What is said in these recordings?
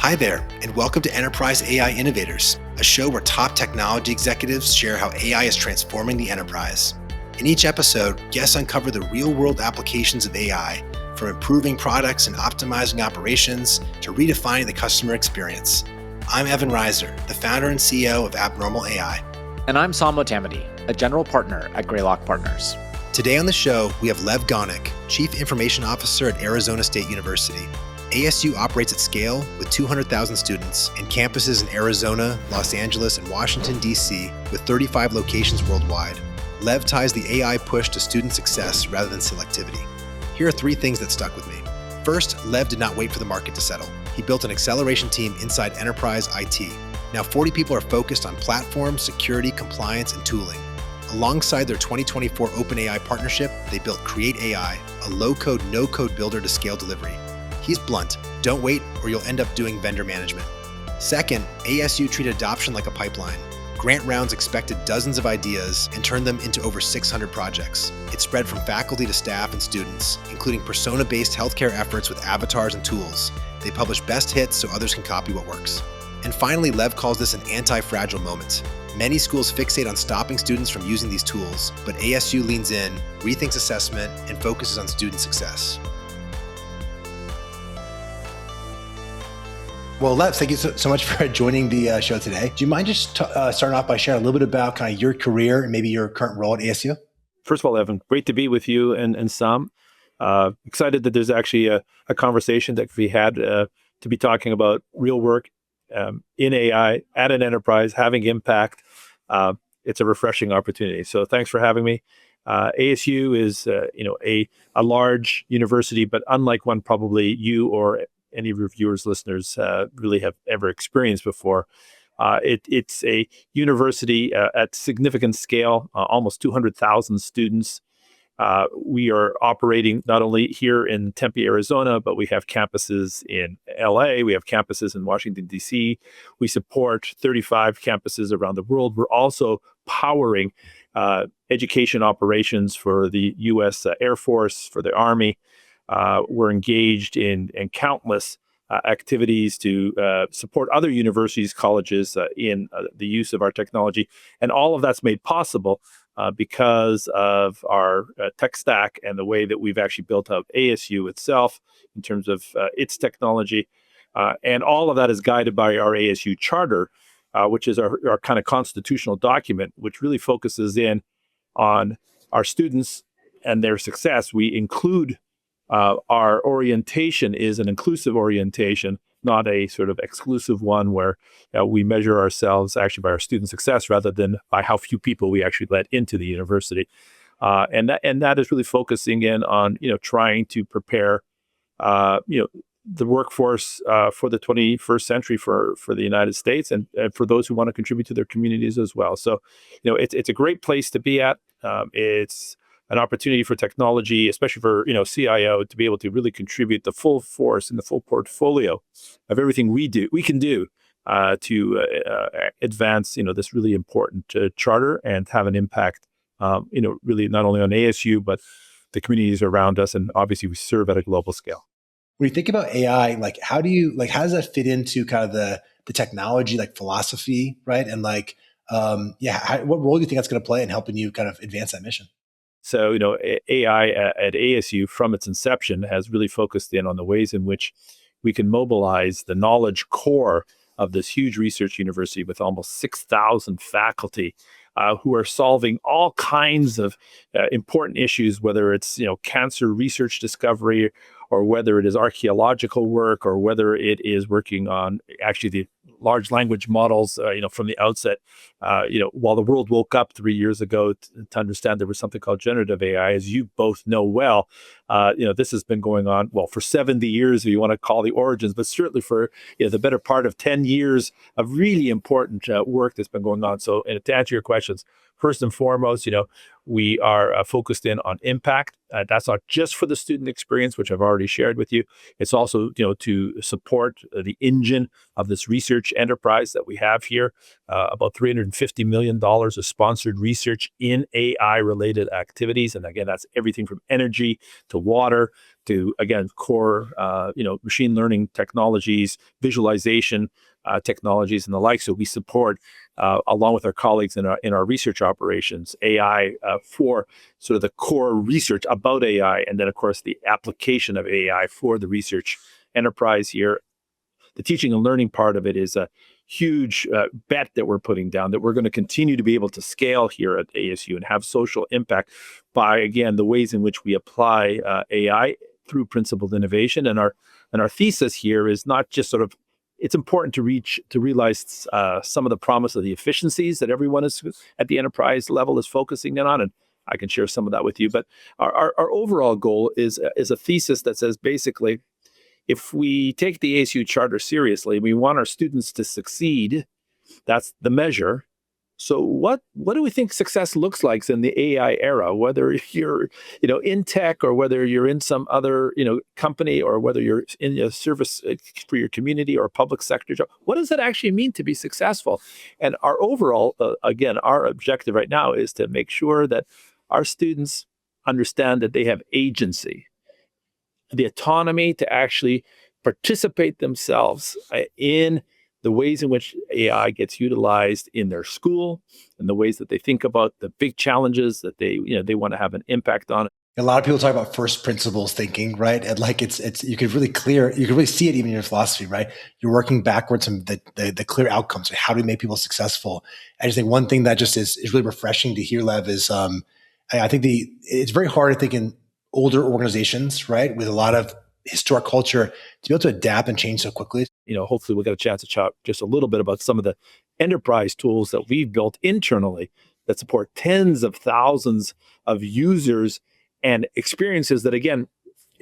Hi there, and welcome to Enterprise AI Innovators, a show where top technology executives share how AI is transforming the enterprise. In each episode, guests uncover the real-world applications of AI, from improving products and optimizing operations to redefining the customer experience. I'm Evan Reiser, the founder and CEO of Abnormal AI. And I'm Saam Motamedi, a general partner at Greylock Partners. Today on the show, we have Lev Gonick, Chief Information Officer at Arizona State University. ASU operates at scale with 200,000 students in campuses in Arizona, Los Angeles, and Washington, D.C., with 35 locations worldwide. Lev ties the AI push to student success rather than selectivity. Here are three things that stuck with me. First, Lev did not wait for the market to settle. He built an acceleration team inside Enterprise IT. Now 40 people are focused on platform, security, compliance, and tooling. Alongside their 2024 OpenAI partnership, they built Create AI, a low-code, no-code builder to scale delivery. He's blunt. Don't wait or you'll end up doing vendor management. Second, ASU treated adoption like a pipeline. Grant rounds expected dozens of ideas and turned them into over 600 projects. It spread from faculty to staff and students, including persona-based healthcare efforts with avatars and tools. They publish best hits so others can copy what works. And finally, Lev calls this an anti-fragile moment. Many schools fixate on stopping students from using these tools, but ASU leans in, rethinks assessment, and focuses on student success. Well, Lev, thank you so much for joining the show today. Do you mind just starting off by sharing a little bit about kind of your career and maybe your current role at ASU? First of all, Evan, great to be with you and Saam. Excited that there's actually a conversation that we had to be talking about real work in AI at an enterprise, having impact. It's a refreshing opportunity. So thanks for having me. ASU is a large university, but unlike one probably you or any of your viewers, listeners really have ever experienced before. It's a university at significant scale, almost 200,000 students. We are operating not only here in Tempe, Arizona, but we have campuses in LA, we have campuses in Washington, D.C. We support 35 campuses around the world. We're also powering education operations for the U.S. Air Force, for the Army. We're engaged in countless activities to support other universities, colleges in the use of our technology. And all of that's made possible because of our tech stack and the way that we've actually built up ASU itself in terms of its technology. And all of that is guided by our ASU charter, which is our kind of constitutional document, which really focuses in on our students and their success. We include our orientation is an inclusive orientation, not a sort of exclusive one where we measure ourselves actually by our student success rather than by how few people we actually let into the university. And that is really focusing in on trying to prepare the workforce for the 21st century for the United States and for those who want to contribute to their communities as well. So it's a great place to be at. It's an opportunity for technology, especially for CIO, to be able to really contribute the full force and the full portfolio of everything we can do to advance this really important charter and have an impact really not only on ASU but the communities around us, and obviously we serve at a global scale. When you think about AI, how does that fit into kind of the technology philosophy, right? And what role do you think that's going to play in helping you kind of advance that mission? So, AI at ASU from its inception has really focused in on the ways in which we can mobilize the knowledge core of this huge research university with almost 6,000 faculty who are solving all kinds of important issues, whether it's, cancer research discovery or whether it is archaeological work or whether it is working on actually the large language models, from the outset. While the world woke up 3 years ago to understand there was something called generative AI, as you both know well, this has been going on, for 70 years, if you want to call the origins, but certainly for the better part of 10 years of really important work that's been going on. So, and to answer your questions, first and foremost, we are focused in on impact. That's not just for the student experience, which I've already shared with you. It's also, to support the engine of this research enterprise that we have here. About $350 million of sponsored research in AI-related activities. And again, that's everything from energy to water to, again, core, machine learning technologies, visualization technologies, and the like. So we support, along with our colleagues in our research operations, AI for sort of the core research about AI, and then, of course, the application of AI for the research enterprise here. The teaching and learning part of it is a huge bet that we're putting down, that we're going to continue to be able to scale here at ASU and have social impact by, again, the ways in which we apply AI through principled innovation. And our thesis here is not just sort of, it's important to realize some of the promise of the efficiencies that everyone is at the enterprise level is focusing in on, and I can share some of that with you. But our overall goal is a thesis that says, basically, if we take the ASU charter seriously, we want our students to succeed. That's the measure. So what do we think success looks like in the AI era? Whether you're, in tech, or whether you're in some other, company, or whether you're in a service for your community or public sector job, what does it actually mean to be successful? And our overall, again, our objective right now is to make sure that our students understand that they have agency, the autonomy to actually participate themselves in the ways in which AI gets utilized in their school, and the ways that they think about the big challenges that they want to have an impact on. A lot of people talk about first principles thinking, right? And like it's you could really see it even in your philosophy, right? You're working backwards from the clear outcomes. Like, how do we make people successful? I just think one thing that just is really refreshing to hear, Lev, is I think it's very hard, I think, in older organizations, right, with a lot of historic culture, to be able to adapt and change so quickly. Hopefully we'll get a chance to chat just a little bit about some of the enterprise tools that we've built internally that support tens of thousands of users and experiences that, again,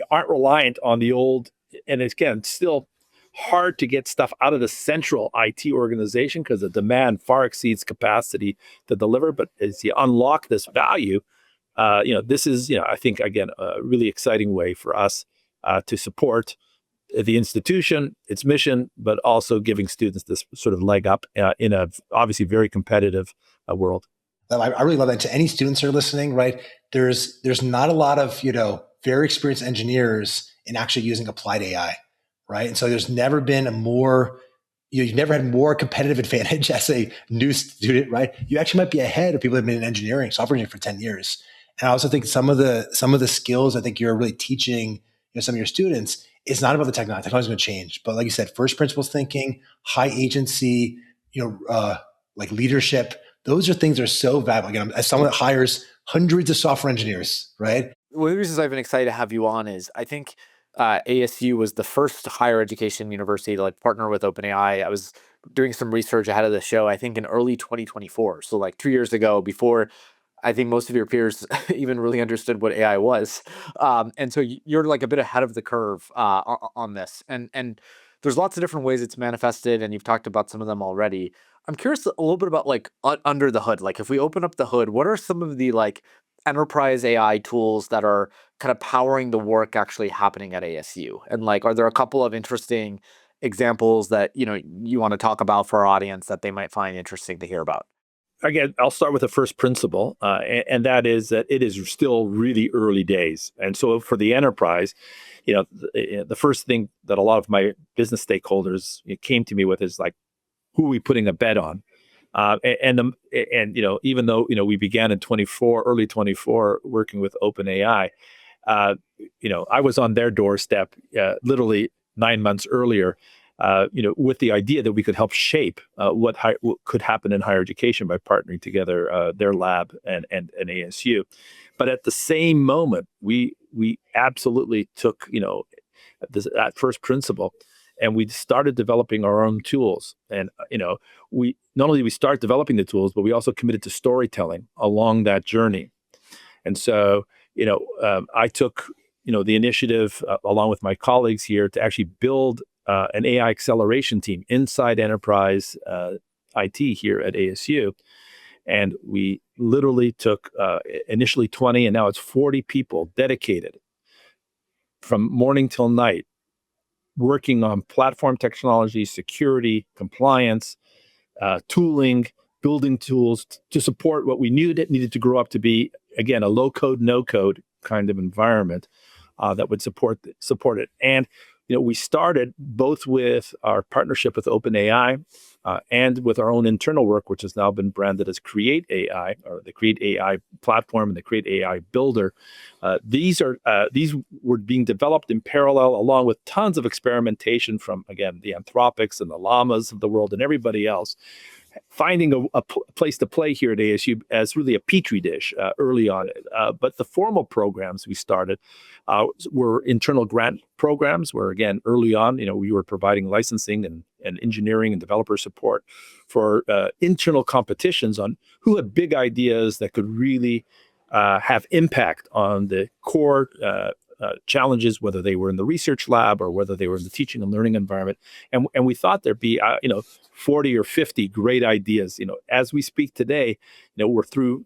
aren't reliant on the old. And again, still hard to get stuff out of the central IT organization because the demand far exceeds capacity to deliver. But as you unlock this value, this is, I think, again, a really exciting way for us to support the institution, its mission, but also giving students this sort of leg up in a obviously very competitive world. I really love that. To any students who are listening, right? There's not a lot of, very experienced engineers in actually using applied AI, right? And so there's never been you've never had more competitive advantage as a new student, right? You actually might be ahead of people that have been in engineering, software engineering for 10 years. And I also think some of the skills I think you're really teaching, some of your students, it's not about the technology. Technology is going to change, but like you said, first principles thinking, high agency, like leadership. Those are things that are so valuable. Again, as someone that hires hundreds of software engineers, right? One of the reasons I've been excited to have you on is I think ASU was the first higher education university to partner with OpenAI. I was doing some research ahead of the show, I think in early 2024. So 2 years ago, before I think most of your peers even really understood what AI was. And so you're a bit ahead of the curve on this. And there's lots of different ways it's manifested, and you've talked about some of them already. I'm curious a little bit about under the hood. If we open up the hood, what are some of the enterprise AI tools that are kind of powering the work actually happening at ASU? And are there a couple of interesting examples that you want to talk about for our audience that they might find interesting to hear about? Again, I'll start with the first principle, and that is that it is still really early days. And so for the enterprise, the first thing that a lot of my business stakeholders came to me with is who are we putting a bet on? And even though we began in early 24, working with OpenAI, I was on their doorstep literally 9 months earlier. With the idea that we could help shape what could happen in higher education by partnering together their lab and ASU. But at the same moment, we absolutely took that first principle, and we started developing our own tools. And we not only did we start developing the tools, but we also committed to storytelling along that journey. And so I took the initiative along with my colleagues here to actually build an AI acceleration team inside enterprise IT here at ASU. And we literally took initially 20, and now it's 40 people dedicated from morning till night, working on platform technology, security, compliance, tooling, building tools to support what we knew that needed to grow up to be, again, a low code, no code kind of environment that would support it. And we started both with our partnership with OpenAI and with our own internal work, which has now been branded as Create AI, or the Create AI platform and the Create AI Builder. These were being developed in parallel, along with tons of experimentation from, again, the Anthropics and the Llamas of the world and everybody else, finding a place to play here at ASU as really a petri dish early on. But the formal programs we started were internal grant programs where, again, early on, we were providing licensing and engineering and developer support for internal competitions on who had big ideas that could really have impact on the core challenges, whether they were in the research lab or whether they were in the teaching and learning environment. And we thought there'd be, 40 or 50 great ideas. As we speak today, we're through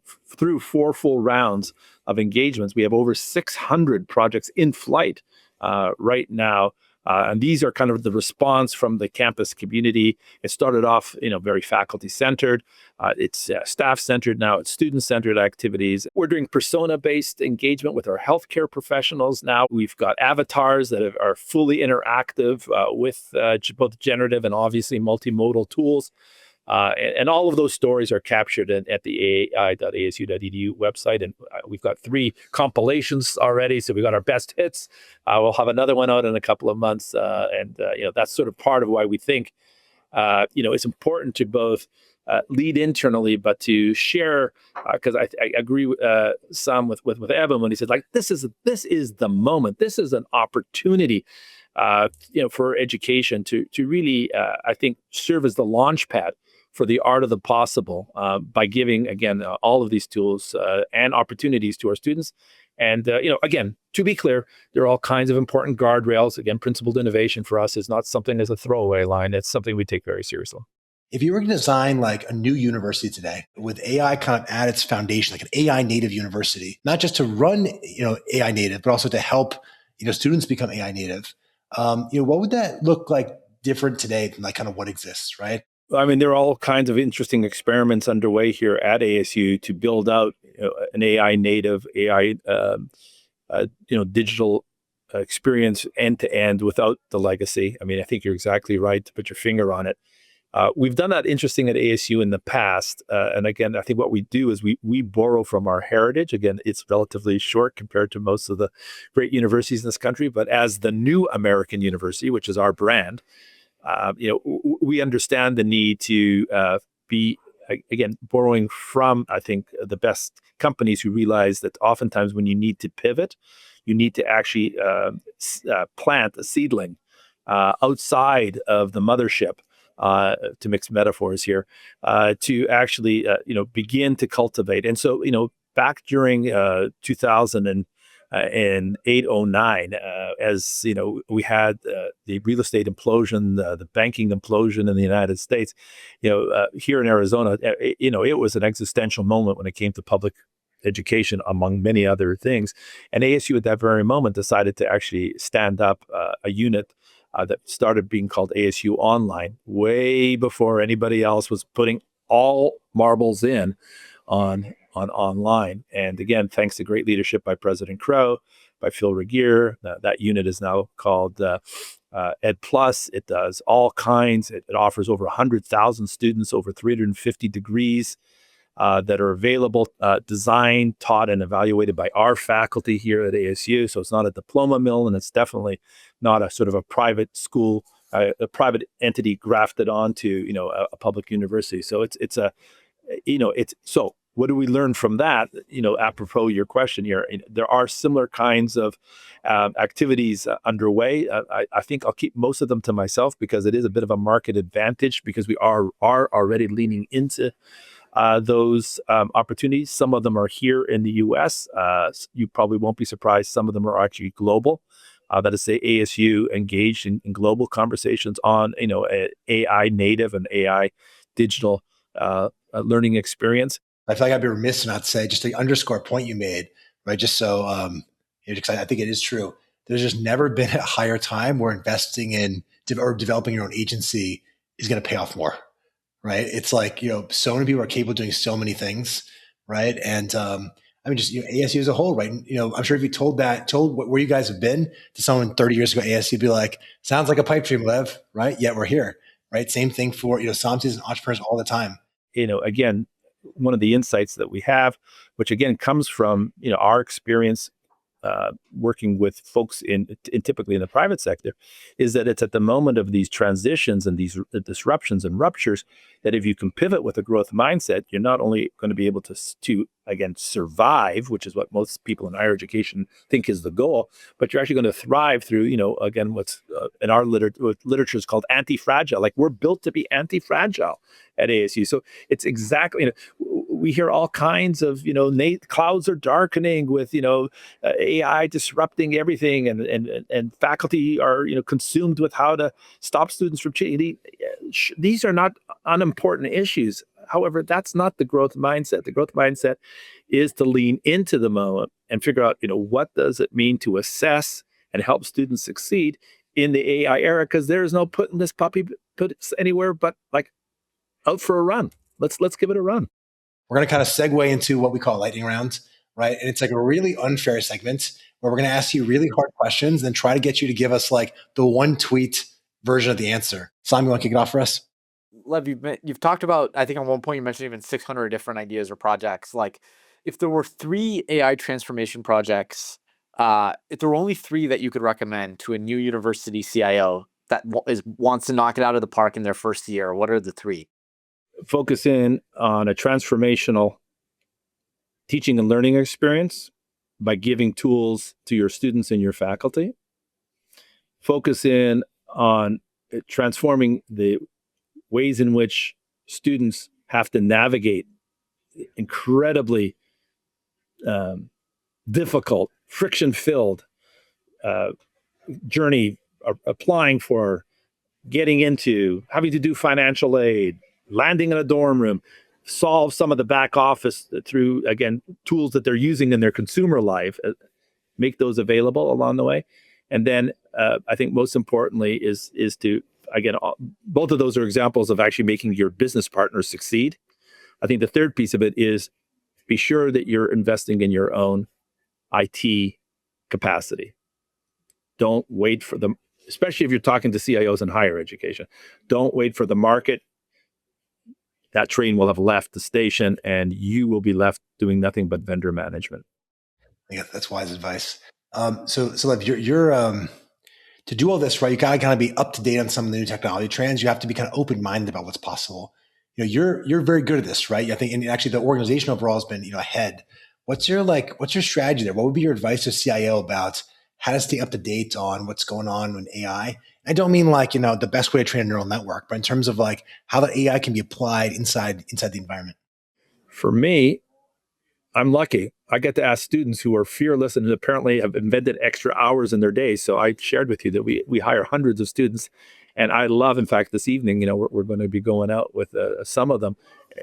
4 full rounds of engagements. We have over 600 projects in flight right now. And these are kind of the response from the campus community. It started off, very faculty-centered. It's staff-centered now. It's student-centered activities. We're doing persona-based engagement with our healthcare professionals now. We've got avatars that are fully interactive with both generative and obviously multimodal tools. And all of those stories are captured at the ai.asu.edu website. And we've got 3 compilations already. So we've got our best hits. We'll have another one out in a couple of months. And that's sort of part of why we think, it's important to both lead internally, but to share, because I agree with Saam with Evan when he said, like, this is the moment. This is an opportunity, for education to really, I think, serve as the launch pad for the art of the possible by giving, again, all of these tools and opportunities to our students. And, again, to be clear, there are all kinds of important guardrails. Again, principled innovation for us is not something as a throwaway line. It's something we take very seriously. If you were to design like a new university today with AI kind of at its foundation, like an AI native university, not just to run, AI native, but also to help, students become AI native, what would that look like different today than like kind of what exists, right? I mean, there are all kinds of interesting experiments underway here at ASU to build out an AI native, AI, digital experience end to end without the legacy. I mean, I think you're exactly right to put your finger on it. We've done that interesting at ASU in the past. And again, I think what we do is we borrow from our heritage. Again, it's relatively short compared to most of the great universities in this country. But as the new American university, which is our brand, we understand the need to be, again, borrowing from, I think, the best companies who realize that oftentimes when you need to pivot, you need to actually plant a seedling outside of the mothership, to mix metaphors here, to actually, begin to cultivate. And so, back during 2008-09, as we had the real estate implosion, the banking implosion in the United States. Here in Arizona, it was an existential moment when it came to public education, among many other things. And ASU at that very moment decided to actually stand up a unit that started being called ASU Online, way before anybody else was putting all marbles in on online. And again, thanks to great leadership by President Crow, by Phil Regier, that unit is now called Ed Plus. It does all kinds. It offers over 100,000 students, over 350 degrees that are available, designed, taught, and evaluated by our faculty here at ASU. So it's not a diploma mill, and it's definitely not a sort of a private school, a private entity grafted onto a public university. So it's so. What do we learn from that? Apropos your question here, there are similar kinds of activities underway. I think I'll keep most of them to myself because it is a bit of a market advantage because we are already leaning into those opportunities. Some of them are here in the U.S. You probably won't be surprised. Some of them are actually global. That is, say, ASU engaged in global conversations on AI native and AI digital learning experience. I feel like I'd be remiss to not say, just to underscore a point you made, right? Just so, because I think it is true. There's just never been a higher time where investing in or developing your own agency is going to pay off more, right? It's like, so many people are capable of doing so many things, right? And I mean, just ASU as a whole, right? I'm sure if you told where you guys have been to someone 30 years ago, ASU would be like, sounds like a pipe dream, Lev, right? Yet we're here, right? Same thing for, Saam and entrepreneurs all the time. Again, one of the insights that we have, which again comes from our experience working with folks in typically in the private sector, is that it's at the moment of these transitions and these disruptions and ruptures that if you can pivot with a growth mindset, you're not only going to be able to again survive, which is what most people in higher education think is the goal, but you're actually going to thrive through again what's in our literature is called anti-fragile. Like, we're built to be anti-fragile at ASU. So it's exactly, we hear all kinds of, clouds are darkening with, AI disrupting everything, and faculty are, consumed with how to stop students from cheating. These are not unimportant issues. However, that's not the growth mindset. The growth mindset is to lean into the moment and figure out, what does it mean to assess and help students succeed in the AI era? Because there is no putting this puppy anywhere but like out for a run. Let's give it a run. We're going to kind of segue into what we call lightning round, right? And it's like a really unfair segment where we're going to ask you really hard questions and try to get you to give us like the one tweet version of the answer. Saam, you want to kick it off for us? Lev, you've talked about, I think at one point you mentioned even 600 different ideas or projects. Like, if there were 3 AI transformation projects, if there were only 3 that you could recommend to a new university CIO that wants to knock it out of the park in their first year, what are the 3? Focus in on a transformational teaching and learning experience by giving tools to your students and your faculty. Focus in on transforming the ways in which students have to navigate incredibly difficult, friction-filled journey, applying for, getting into, having to do financial aid, landing in a dorm room, solve some of the back office through, again, tools that they're using in their consumer life, make those available along the way. And then I think most importantly is to, again, both of those are examples of actually making your business partners succeed. I think the third piece of it is be sure that you're investing in your own IT capacity. Don't wait for them, especially if you're talking to CIOs in higher education. Don't wait for the market. That train will have left the station and you will be left doing nothing but vendor management. Yeah, that's wise advice. So Lev, you're to do all this, right? You gotta kind of be up to date on some of the new technology trends. You have to be kind of open-minded about what's possible. You're very good at this, right? I think, and actually the organization overall has been, ahead. What's your strategy there? What would be your advice to CIO about how to stay up to date on what's going on with AI? I don't mean the best way to train a neural network, but in terms of how that AI can be applied inside the environment. For me, I'm lucky. I get to ask students who are fearless and apparently have invented extra hours in their day. So I shared with you that we hire hundreds of students, and I love, in fact, this evening, we're going to be going out with some of them.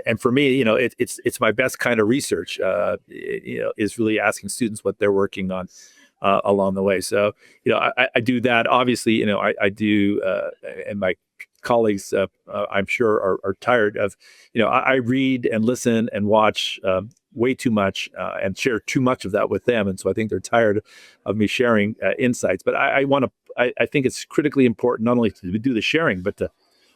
And for me, it's my best kind of research. Is really asking students what they're working on along the way. So I do that. Obviously, I do, and my colleagues, I'm sure, are tired of. I read and listen and watch way too much and share too much of that with them, and so I think they're tired of me sharing insights. But I think it's critically important not only to do the sharing, but to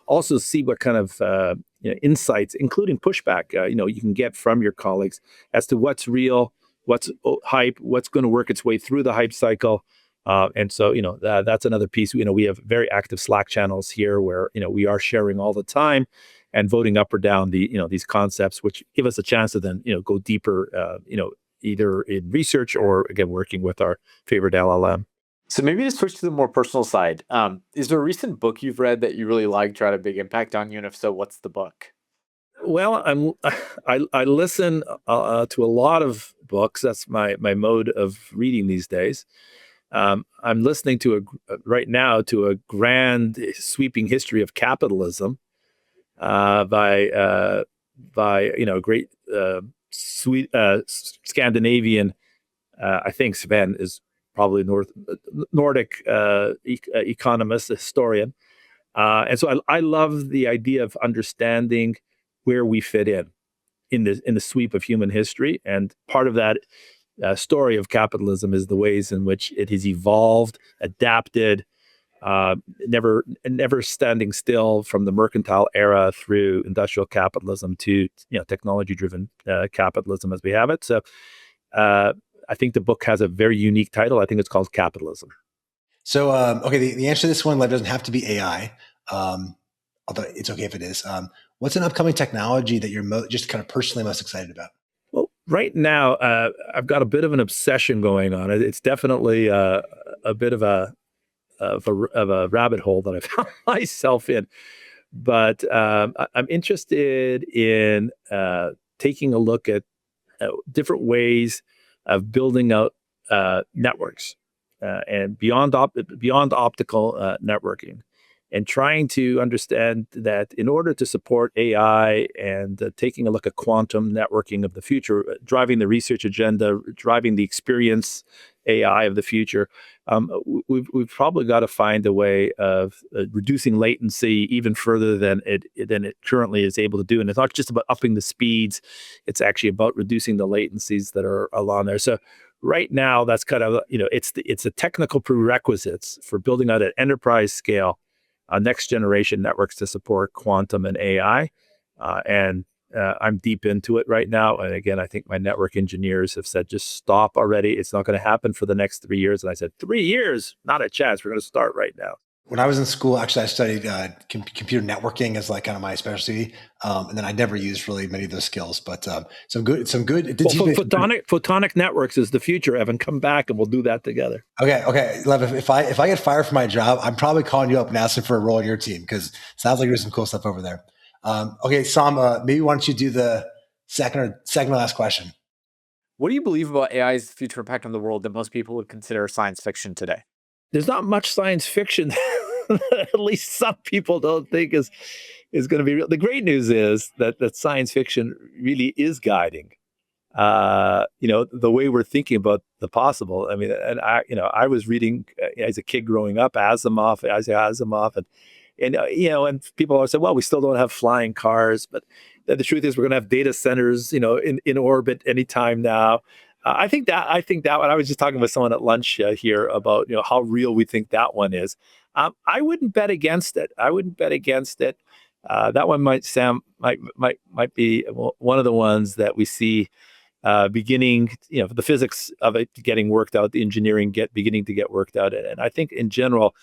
also see what kind of insights, including pushback, you can get from your colleagues as to what's real, what's hype, what's going to work its way through the hype cycle. And so, that's another piece. We have very active Slack channels here where, we are sharing all the time and voting up or down these concepts, which give us a chance to then, go deeper, either in research or, again, working with our favorite LLM. So maybe to switch to the more personal side, is there a recent book you've read that you really liked or had a big impact on you? And if so, what's the book? Well, I listen to a lot of books. That's my mode of reading these days. I'm listening to right now to a grand sweeping history of capitalism by by a great Scandinavian. I think Sven is probably Nordic economist, historian, and so I love the idea of understanding where we fit in the sweep of human history, and part of that story of capitalism is the ways in which it has evolved, adapted, never standing still from the mercantile era through industrial capitalism to technology-driven capitalism as we have it. So I think the book has a very unique title. I think it's called Capitalism. So okay, the answer to this one, Lev, doesn't have to be AI, although it's okay if it is. What's an upcoming technology that you're just kind of personally most excited about? Well, right now I've got a bit of an obsession going on. It's definitely a bit of a rabbit hole that I found myself in. But I'm interested in taking a look at different ways of building out networks and beyond optical networking, and trying to understand that in order to support AI and taking a look at quantum networking of the future, driving the research agenda, driving the experience AI of the future, we've probably got to find a way of reducing latency even further than it currently is able to do. And it's not just about upping the speeds; it's actually about reducing the latencies that are along there. So right now, that's kind of it's the technical prerequisites for building out at enterprise scale next generation networks to support quantum and AI, and I'm deep into it right now. And again, I think my network engineers have said, just stop already. It's not going to happen for the next 3 years. And I said, 3 years? Not a chance. We're going to start right now. When I was in school, actually, I studied computer networking as like kind of my specialty, and then I never used really many of those skills. But some good. Photonic networks is the future. Evan, come back and we'll do that together. Okay, Lev. If I get fired from my job, I'm probably calling you up and asking for a role in your team, because it sounds like you're doing some cool stuff over there. Okay, Saam, maybe why don't you do the second to last question? What do you believe about AI's future impact on the world that most people would consider science fiction today? There's not much science fiction at least some people don't think is going to be real. The great news is that science fiction really is guiding the way we're thinking about the possible. I mean, and I was reading as a kid growing up Isaac Asimov, and people always say, well, we still don't have flying cars, but the truth is we're going to have data centers, in orbit anytime now. I think that one, I was just talking with someone at lunch here about, how real we think that one is. I wouldn't bet against it. That one Sam might be one of the ones that we see beginning, the physics of it getting worked out, the engineering beginning to get worked out. And I think in general,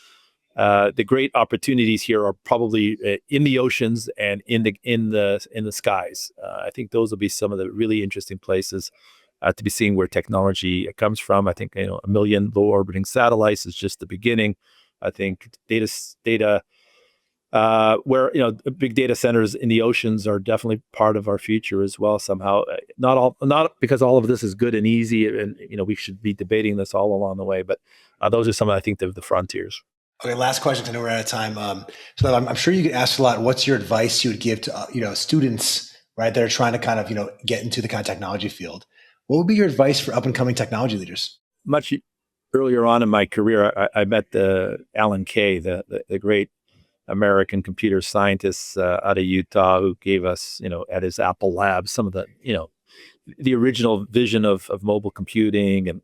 the great opportunities here are probably in the oceans and in the skies. I think those will be some of the really interesting places to be seeing where technology comes from. I think 1 million low orbiting satellites is just the beginning. I think data where big data centers in the oceans are definitely part of our future as well. Somehow, not because all of this is good and easy, and we should be debating this all along the way. But those are some of, I think, the frontiers. Okay, last question. I know we're out of time. So I'm sure you get asked a lot. What's your advice you would give to students, right, that are trying to kind of get into the kind of technology field? What would be your advice for up and coming technology leaders? Much earlier on in my career, I met Alan Kay, the great American computer scientist out of Utah, who gave us, at his Apple Lab, some of the, the original vision of mobile computing. And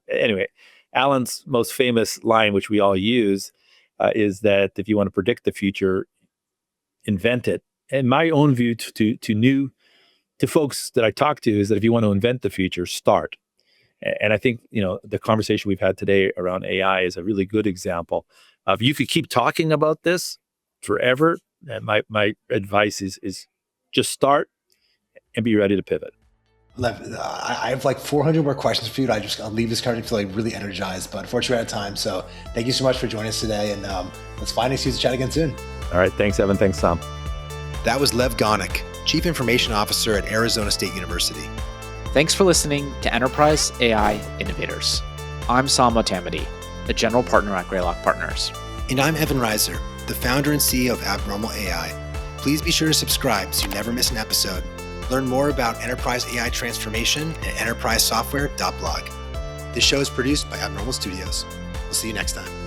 anyway, Alan's most famous line, which we all use, is that if you want to predict the future, invent it. And my own view to folks that I talk to is that if you want to invent the future, start. And I think, the conversation we've had today around AI is a really good example of, you could keep talking about this forever. And my advice is just start and be ready to pivot. Lev, I have like 400 more questions for you. I'll leave this conversation feeling really energized, but unfortunately we're out of time. So thank you so much for joining us today, and let's find an excuse to chat again soon. All right. Thanks, Evan. Thanks, Saam. That was Lev Gonick, Chief Information Officer at Arizona State University. Thanks for listening to Enterprise AI Innovators. I'm Saam Motamedi, a general partner at Greylock Partners. And I'm Evan Reiser, the founder and CEO of Abnormal AI. Please be sure to subscribe so you never miss an episode. Learn more about enterprise AI transformation at enterprisesoftware.blog. This show is produced by Abnormal Studios. We'll see you next time.